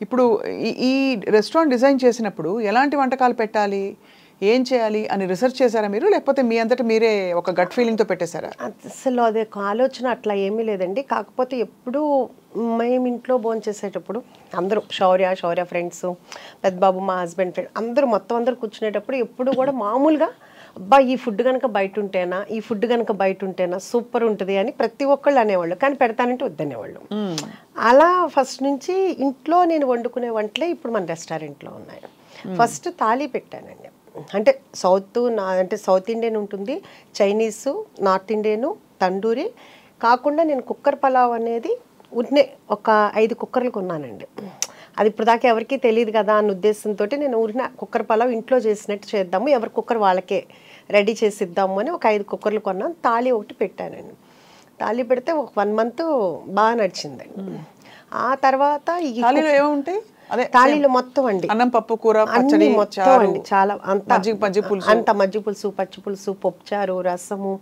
ఇప్పుడు ఈ restaurant design చేసినప్పుడు ఎలాంటి వంటకాలు పెట్టాలి, ఏం చేయాలి అని రిసర్చ్ చేశారా మీరు, లేకపోతే మీ అంతటా మీరే ఒక గట్ ఫీలింగ్తో పెట్టేశారా? అసలు అదే ఆలోచన అట్లా ఏమీ లేదండి. కాకపోతే ఎప్పుడు మేము ఇంట్లో భోజనం చేసేటప్పుడు అందరూ శౌర్య ఫ్రెండ్స్, పెద్దబాబు మా హస్బెండ్ ఫ్రెండ్ అందరూ మొత్తం అందరూ కూర్చునేటప్పుడు ఎప్పుడు కూడా మామూలుగా అబ్బా ఈ ఫుడ్ కనుక బయట ఉంటేనా సూపర్ ఉంటుంది అని ప్రతి ఒక్కళ్ళు అనేవాళ్ళు. కానీ పెడతానంటే వద్దనేవాళ్ళు. అలా ఫస్ట్ నుంచి ఇంట్లో నేను వండుకునే వంటలే ఇప్పుడు మన రెస్టారెంట్లో ఉన్నాయి. ఫస్ట్ థాలీ పెట్టానండి. అంటే సౌత్ ఇండియన్ ఉంటుంది, చైనీసు, నార్త్ ఇండియను, తండూరి కాకుండా నేను కుక్కర్ పలావ్ అనేది ఒక 5 కుక్కర్లు కొన్నానండి. అది ఇప్పుడు దాకా ఎవరికి తెలియదు కదా అన్న ఉద్దేశంతో నేను కుక్కర్ పలావ్ ఇంట్లో చేసినట్టు చేద్దాము, ఎవరి కుక్కర్ వాళ్ళకే రెడీ చేసి ఇద్దాము అని ఒక 5 కుక్కర్లు కొన్నాను. తాళి ఒకటి పెట్టానండి. తాళి పెడితే ఒక 1 మంత్ బాగా నడిచిందండి. ఆ తర్వాత తాళీలు మొత్తం అండి అన్నం, పప్పు, కూర, అన్ని మొత్తం అండి. చాలా అంత మజ్జిగ పులుసు, పచ్చి పులుసు, పప్పుచారు, రసము,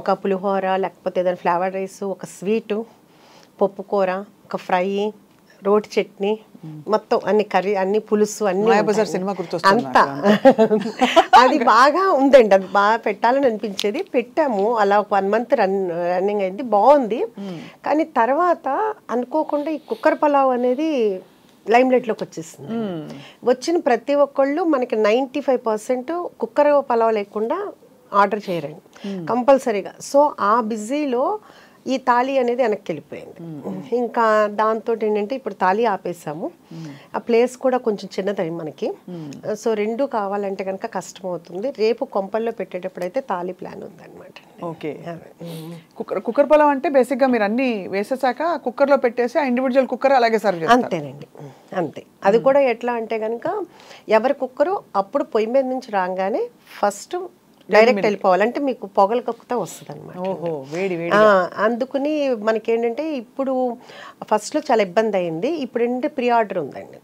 ఒక పులిహోర, లేకపోతే ఏదైనా ఫ్లేవర్ రైస్, ఒక స్వీటు, పప్పు కూర, ఒక ఫ్రై, రోటి చట్నీ, మొత్తం అన్ని కర్రీ, అన్ని పులుసు, అన్ని అంతా అది బాగా ఉందండి. అది బాగా పెట్టాలని అనిపించేది. పెట్టాము. అలా ఒక 1 మంత్ రన్నింగ్ అయింది, బాగుంది. కానీ తర్వాత అనుకోకుండా ఈ కుక్కర్ పలావ్ అనేది లైమ్ లైట్లోకి వచ్చేసింది. వచ్చిన ప్రతి ఒక్కళ్ళు మనకి 95% కుక్కర్ పలావ్ లేకుండా ఆర్డర్ చేయరండి కంపల్సరీగా. సో ఆ బిజీలో ఈ తాళి అనేది వెనక్కి వెళ్ళిపోయింది. ఇంకా దాంతో ఏంటంటే ఇప్పుడు తాళి ఆపేసాము. ఆ ప్లేస్ కూడా కొంచెం చిన్నది మనకి. సో 2 కావాలంటే కనుక కష్టం అవుతుంది. రేపు కొంపల్లో పెట్టేటప్పుడు అయితే తాళి ప్లాన్ ఉందన్నమాట. ఓకే. కుక్కర్ పలావ్ అంటే బేసిక్గా మీరు అన్ని వేసేసాక కుక్కర్లో పెట్టేసి ఆ ఇండివిజువల్ కుక్కర్ అలాగే సర్వ్ చేస్తారు? అంతేనండి, అంతే. అది కూడా ఎట్లా అంటే కనుక ఎవరి కుక్కరు అప్పుడు పొయ్యి మీద నుంచి రాగానే ఫస్ట్ డైరెక్ట్ వెళ్ళిపోవాలంటే మీకు పొగలు కక్కుతా వస్తుంది అనమాట. అందుకుని మనకేంటంటే ఇప్పుడు ఫస్ట్లో చాలా ఇబ్బంది అయింది. ఇప్పుడు ఏంటంటే ప్రీ ఆర్డర్ ఉందండి.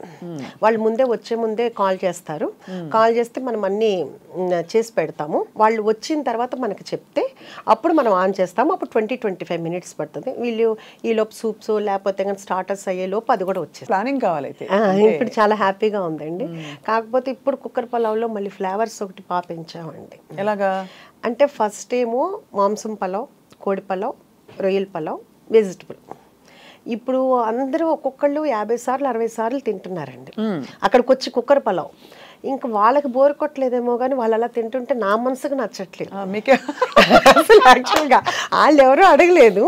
వాళ్ళు వచ్చే ముందే కాల్ చేస్తారు. కాల్ చేస్తే మనం అన్నీ చేసి పెడతాము. వాళ్ళు వచ్చిన తర్వాత మనకి చెప్తే అప్పుడు మనం ఆన్ చేస్తాము. అప్పుడు 20-25 మినిట్స్ పడుతుంది. వీళ్ళు ఈలోపు సూప్స్ లేకపోతే కానీ స్టార్టర్స్ అయ్యేలోపు అది కూడా వచ్చేది. ప్లానింగ్ కావాలైతే ఇప్పుడు చాలా హ్యాపీగా ఉందండి. కాకపోతే ఇప్పుడు కుక్కర్ పలావ్లో మళ్ళీ ఫ్లేవర్స్ ఒకటి పెంచామండి. అంటే ఫస్ట్ ఏమో మాంసం పలావ్, కోడి పలావ్, రొయ్యల పలావ్, వెజిటబుల్. ఇప్పుడు అందరూ ఒక్కొక్కళ్ళు 50 సార్లు 60 సార్లు తింటున్నారండి. అక్కడికి వచ్చి కుక్కర్ పలావ్ ఇంకా వాళ్ళకి బోర్ కొట్టలేదేమో కానీ వాళ్ళు అలా తింటుంటే నా మనసుకు నచ్చట్లేదు. అసలు యాక్చువల్గా వాళ్ళు ఎవరూ అడగలేదు.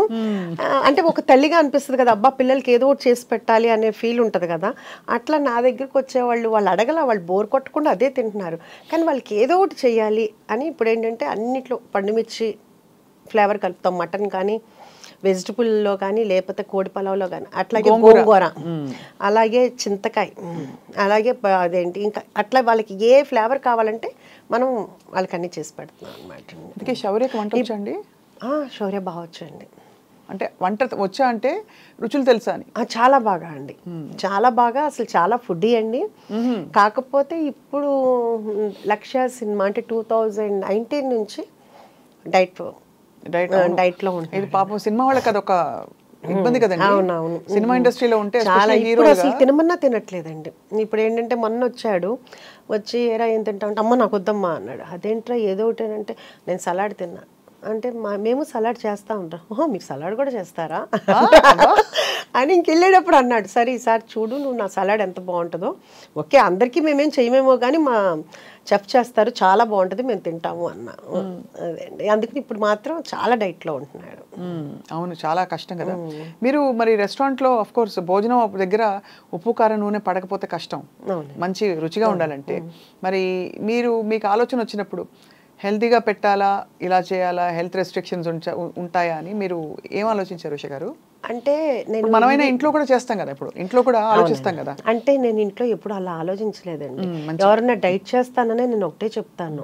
అంటే ఒక తల్లిగా అనిపిస్తుంది కదా, అబ్బా పిల్లలకి ఏదో ఒకటి చేసి పెట్టాలి అనే ఫీల్ ఉంటుంది కదా. అట్లా నా దగ్గరికి వచ్చేవాళ్ళు అడగల, వాళ్ళు బోర్ కొట్టకుండా అదే తింటున్నారు. కానీ వాళ్ళకి ఏదో ఒకటి చెయ్యాలి అని ఇప్పుడు ఏంటంటే అన్నిట్లో పండుమిర్చి ఫ్లేవర్ కలుపుతాం. మటన్ కానీ, వెజిటబుల్లో కానీ, లేకపోతే కోడి పలావ్లో కానీ, అట్లాగే గోంగూర, అలాగే చింతకాయ, అలాగే అదేంటి ఇంకా అట్లా వాళ్ళకి ఏ ఫ్లేవర్ కావాలంటే మనం వాళ్ళకి అన్నీ చేసి పెడుతున్నాం అనమాట. శౌర్యకి వంట వచ్చండి? శౌర్య బాగా వచ్చండి. అంటే వంట వచ్చా అంటే రుచులు తెలుసా అని? చాలా బాగా అండి, చాలా బాగా. అసలు చాలా ఫుడ్డీ అండి. కాకపోతే ఇప్పుడు లక్ష్య సినిమా అంటే 2019 నుంచి డైట్ లో ఉంటుంది. ఇది పాపం సినిమా వాళ్ళకి అదొక ఇబ్బంది కదండి. అవునవును, సినిమా ఇండస్ట్రీలో ఉంటే చాలా. ఇప్పుడు అసలు తినమన్నా తినట్లేదండి. ఇప్పుడు ఏంటంటే మొన్న వచ్చి ఏరా ఏం తింటా అంటే అమ్మ నాకు వద్దమ్మా అన్నాడు. అదేంట్రా ఏదో ఒకటి అంటే నేను సలాడ్ తిన్నా అంటే మేము సలాడ్ చేస్తూ ఉంటాం. ఓహో మీకు సలాడ్ కూడా చేస్తారా అని ఇంకెళ్ళేటప్పుడు అన్నాడు. సరే ఈసారి చూడు నువ్వు నా సలాడ్ ఎంత బాగుంటుందో. ఓకే అందరికీ మేమేం చేయమేమో కానీ మా చెఫ్ చేస్తారు, చాలా బాగుంటుంది, మేము తింటాము అన్నా. అదే అండి, అందుకని ఇప్పుడు మాత్రం చాలా డైట్లో ఉంటున్నాడు. అవును, చాలా కష్టం కదా. మీరు మరి రెస్టారెంట్లో ఆఫ్ కోర్స్ భోజనం దగ్గర ఉప్పు కారం నూనె పడకపోతే కష్టం, మంచి రుచిగా ఉండాలంటే. మరి మీకు ఆలోచన వచ్చినప్పుడు హెల్తీగా పెట్టాలా, ఇలా చేయాలా, హెల్త్ రెస్ట్రిక్షన్స్ ఉంటాయా అని మీరు ఏం ఆలోచించారు ఉష గారు? అంటే నేను మనమైనా ఇంట్లో కూడా చేస్తాం కదా, ఇప్పుడు ఇంట్లో కూడా ఆలోచిస్తాం కదా. అంటే నేను ఇంట్లో ఎప్పుడు అలా ఆలోచించలేదండి. ఎవరైనా డైట్ చేస్తాననే నేను ఒకటే చెప్తాను,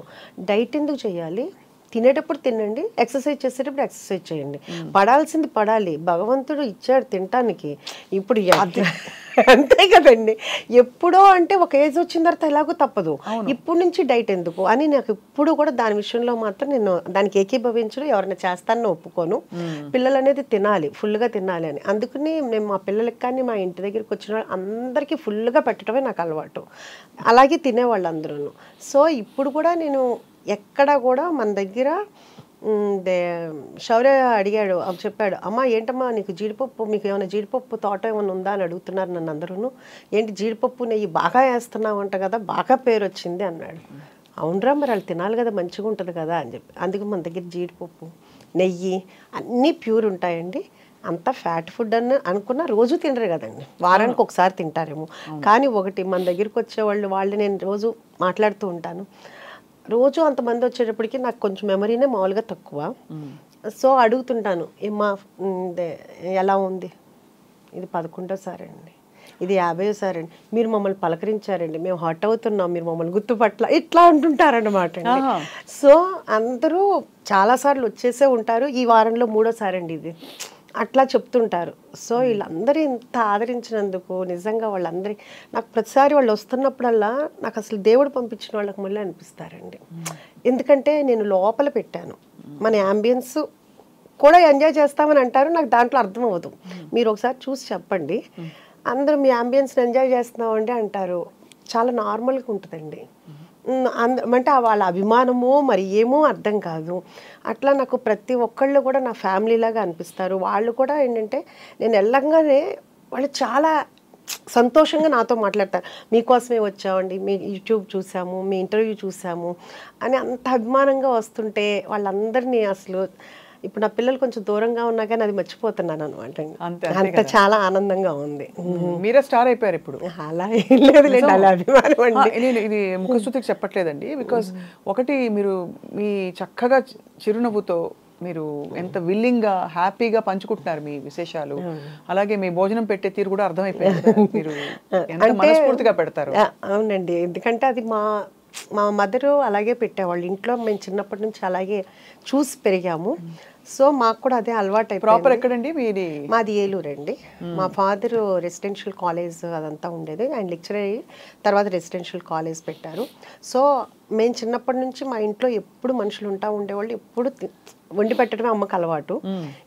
డైట్ ఎందుకు చేయాలి, తినేటప్పుడు తినండి, ఎక్సర్సైజ్ చేసేటప్పుడు ఎక్సర్సైజ్ చేయండి. పడాల్సింది పడాలి, భగవంతుడు ఇచ్చాడు తినటానికి. ఇప్పుడు అంతే కదండి. ఎప్పుడో అంటే ఒక ఏజ్ వచ్చిన తర్వాత ఎలాగో తప్పదు, ఇప్పుడు నుంచి డైట్ ఎందుకు అని నాకు ఇప్పుడు కూడా దాని విషయంలో మాత్రం నేను దానికి ఏకీభవించడం, ఎవరైనా చేస్తానని ఒప్పుకోను. పిల్లలు అనేది తినాలి, ఫుల్గా తినాలి అని. అందుకని నేను మా పిల్లలకి కానీ మా ఇంటి దగ్గరికి వచ్చిన అందరికీ ఫుల్గా పెట్టడమే నాకు అలవాటు. అలాగే తినేవాళ్ళు అందరూ. సో ఇప్పుడు కూడా నేను ఎక్కడ కూడా మన దగ్గర శౌర్య అడిగాడు, చెప్పాడు, అమ్మ ఏంటమ్మా నీకు జీడిపప్పు, మీకు ఏమైనా జీడిపప్పు తోట ఏమైనా ఉందా అని అడుగుతున్నారు నన్ను అందరూ. ఏంటి జీడిపప్పు నెయ్యి బాగా వేస్తున్నావు అంట కదా, బాగా పేరు వచ్చింది అన్నాడు. అవునరా, మరి వాళ్ళు తినాలి కదా, మంచిగా ఉంటుంది కదా అని చెప్పి. అందుకే మన దగ్గర జీడిపప్పు నెయ్యి అన్నీ ప్యూర్ ఉంటాయండి. అంతా ఫ్యాట్ ఫుడ్ అని అనుకున్న రోజు తినరు కదండి, వారానికి ఒకసారి తింటారేమో. కానీ ఒకటి మన దగ్గరికి వచ్చేవాళ్ళు నేను రోజు మాట్లాడుతూ ఉంటాను. రోజు అంతమంది వచ్చేటప్పటికి నాకు కొంచెం మెమరీనే మామూలుగా తక్కువ. సో అడుగుతుంటాను, ఏమా ఎలా ఉంది, ఇది 11వ అండి, ఇది 50వ అండి, మీరు మమ్మల్ని పలకరించారండి, మేము హర్ట్ అవుతున్నాం, మీరు మమ్మల్ని గుర్తుపట్ల, ఇట్లా అంటుంటారన్నమాట అండి. సో అందరూ చాలాసార్లు వచ్చేసే ఉంటారు, ఈ వారంలో 3వ అండి ఇది, అట్లా చెప్తుంటారు. సో వీళ్ళందరూ ఇంత ఆదరించినందుకు నిజంగా వాళ్ళందరి నాకు ప్రతిసారి వాళ్ళు వస్తున్నప్పుడల్లా నాకు అసలు దేవుడు పంపించిన వాళ్ళకి మళ్ళీ అనిపిస్తారండి. ఎందుకంటే నేను లోపల పెట్టాను, మన యాంబియన్స్ కూడా ఎంజాయ్ చేస్తామని అంటారు, నాకు దాంట్లో అర్థం అవ్వదు. మీరు ఒకసారి చూసి చెప్పండి, అందరూ మీ యాంబియన్స్ని ఎంజాయ్ చేస్తున్నామండి అంటారు, చాలా నార్మల్గా ఉంటుందండి. అంటే వాళ్ళ అభిమానమో మరి ఏమో అర్థం కాదు. అట్లా నాకు ప్రతి ఒక్కళ్ళు కూడా నా ఫ్యామిలీలాగా అనిపిస్తారు. వాళ్ళు కూడా ఏంటంటే నేను వెళ్ళంగానే వాళ్ళు చాలా సంతోషంగా నాతో మాట్లాడతారు, మీకోసమే వచ్చామండి, మీ యూట్యూబ్ చూసాము, మీ ఇంటర్వ్యూ చూసాము అని అంత అభిమానంగా వస్తుంటే వాళ్ళందరినీ అసలు ఇప్పుడు నా పిల్లలు కొంచెం దూరంగా ఉన్నా కానీ అది మర్చిపోతున్నాను అనమాట. అంత చాలా ఆనందంగా ఉంది. మీరే స్టార్ అయిపోయారు ఇప్పుడు. అలా ఏం లేదు, అలా అభిమానం అండి. నేను ఇది ముఖస్తుతికి చెప్పట్లేదండి, బికాస్ ఒకటి మీరు మీ చక్కగా చిరునవ్వుతో మీరు ఎంత విల్లింగ్గా హ్యాపీగా పంచుకుంటున్నారు మీ విశేషాలు, అలాగే మీ భోజనం పెట్టే తీరు కూడా అర్థమైపోయింది, మీరు ఎంత మనస్ఫూర్తిగా పెడతారు. అవునండి, ఎందుకంటే అది మా మదరు అలాగే పెట్టేవాళ్ళు ఇంట్లో, మేము చిన్నప్పటి నుంచి అలాగే చూసి పెరిగాము. సో మాకు కూడా అదే అలవాటు అయిపోయింది. ప్రాపర్ ఎక్కడండి మీది? మాది ఏలూరు అండి. మా ఫాదర్ రెసిడెన్షియల్ కాలేజ్ అదంతా ఉండేది, ఆయన లెక్చర్ అయ్యి తర్వాత రెసిడెన్షియల్ కాలేజ్ పెట్టారు. సో మేము చిన్నప్పటి నుంచి మా ఇంట్లో ఎప్పుడు మనుషులు ఉండేవాళ్ళు, ఎప్పుడు వండి పెట్టడమే అమ్మకు అలవాటు.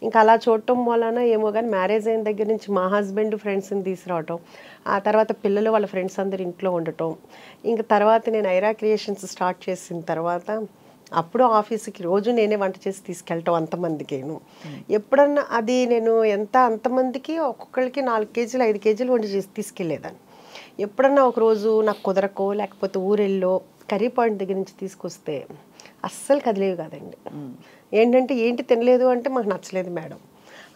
ఇంకా అలా చూడటం వలన ఏమో కానీ మ్యారేజ్ అయిన దగ్గర నుంచి మా హస్బెండ్ ఫ్రెండ్స్ని తీసుకురావటం, ఆ తర్వాత పిల్లలు వాళ్ళ ఫ్రెండ్స్ అందరు ఇంట్లో ఉండటం, ఇంకా తర్వాత నేను ఐరా క్రియేషన్స్ స్టార్ట్ చేసిన తర్వాత అప్పుడు ఆఫీస్కి రోజు నేనే వంట చేసి తీసుకెళ్ళటం అంతమందికేను. ఎప్పుడన్నా అది నేను అంతమందికి ఒక్కొక్కరికి 4 కేజీలు 5 కేజీలు వండి చేసి తీసుకెళ్ళేదాన్ని. ఎప్పుడన్నా ఒకరోజు నాకు కుదరకో లేకపోతే ఊరెళ్ళో కర్రీ పాయింట్ దగ్గర నుంచి తీసుకొస్తే అస్సలు కదిలేవి కాదండి. ఏంటి తినలేదు అంటే మాకు నచ్చలేదు మేడం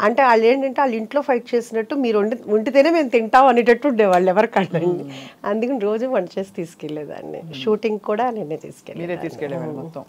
అంటే, వాళ్ళు ఏంటంటే వాళ్ళ ఇంట్లో ఫైట్ చేసినట్టు మీరు వండితేనే మేము తింటాం అనేటట్టు ఉండేవాళ్ళు ఎవరికండి. అందుకని రోజు వంట చేసి తీసుకెళ్ళేదాన్ని. షూటింగ్ కూడా నేనే తీసుకెళ్ళేదాన్ని. మొత్తం